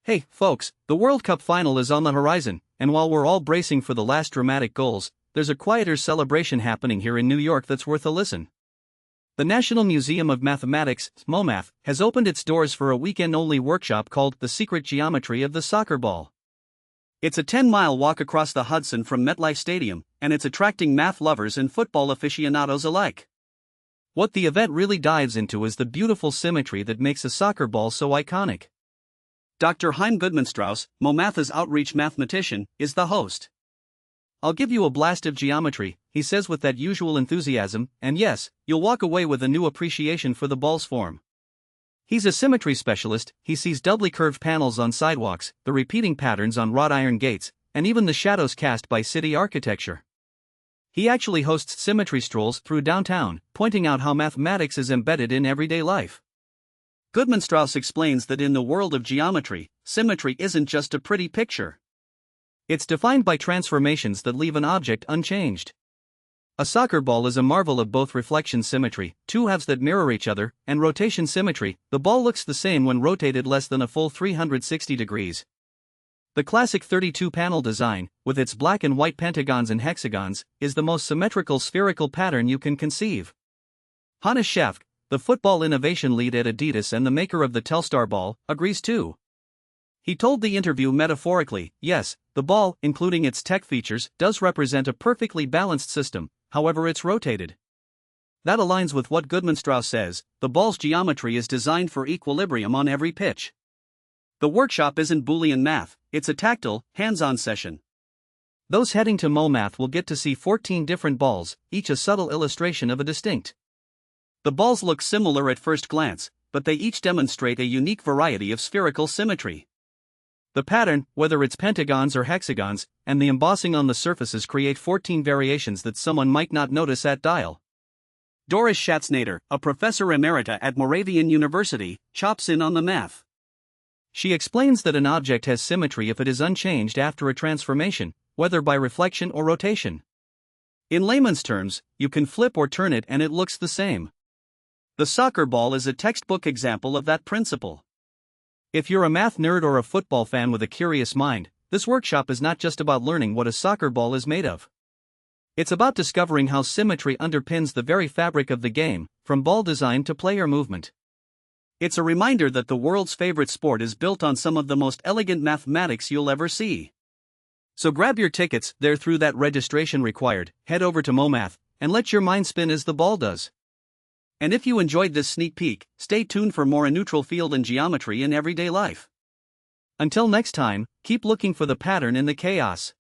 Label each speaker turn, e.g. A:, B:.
A: Hey, folks, the World Cup final is on the horizon, and while we're all bracing for the last dramatic goals, there's a quieter celebration happening here in New York that's worth a listen. The National Museum of Mathematics, MoMath, has opened its doors for a weekend-only workshop called The Secret Geometry of the Soccer Ball. It's a 10-mile walk across the Hudson from MetLife Stadium, and it's attracting math lovers and football aficionados alike. What the event really dives into is the beautiful symmetry that makes a soccer ball so iconic. Dr. Chaim Goodman-Strauss, MoMath's outreach mathematician, is the host. "I'll give you a blast of geometry," he says with that usual enthusiasm, and yes, you'll walk away with a new appreciation for the ball's form. He's a symmetry specialist. He sees doubly curved panels on sidewalks, the repeating patterns on wrought iron gates, and even the shadows cast by city architecture. He actually hosts symmetry strolls through downtown, pointing out how mathematics is embedded in everyday life. Goodman-Strauss explains that in the world of geometry, symmetry isn't just a pretty picture. It's defined by transformations that leave an object unchanged. A soccer ball is a marvel of both reflection symmetry, two halves that mirror each other, and rotation symmetry. The ball looks the same when rotated less than a full 360 degrees. The classic 32-panel design, with its black and white pentagons and hexagons, is the most symmetrical spherical pattern you can conceive. Hannes Schaaf, the football innovation lead at Adidas and the maker of the Telstar ball, agrees too. He told the interview metaphorically, "Yes, the ball, including its tech features, does represent a perfectly balanced system, however it's rotated." That aligns with what Goodman-Strauss says: the ball's geometry is designed for equilibrium on every pitch. The workshop isn't Boolean math, it's a tactile, hands-on session. Those heading to MoMath will get to see 14 different balls, each a subtle illustration of a distinct. The balls look similar at first glance, but they each demonstrate a unique variety of spherical symmetry. The pattern, whether it's pentagons or hexagons, and the embossing on the surfaces create 14 variations that someone might not notice at dial. Doris Schatznader, a professor emerita at Moravian University, chops in on the math. She explains that an object has symmetry if it is unchanged after a transformation, whether by reflection or rotation. In layman's terms, you can flip or turn it and it looks the same. The soccer ball is a textbook example of that principle. If you're a math nerd or a football fan with a curious mind, this workshop is not just about learning what a soccer ball is made of. It's about discovering how symmetry underpins the very fabric of the game, from ball design to player movement. It's a reminder that the world's favorite sport is built on some of the most elegant mathematics you'll ever see. So grab your tickets, they're through that registration required, head over to MoMath, and let your mind spin as the ball does. And if you enjoyed this sneak peek, stay tuned for more neutral field and geometry in everyday life. Until next time, keep looking for the pattern in the chaos.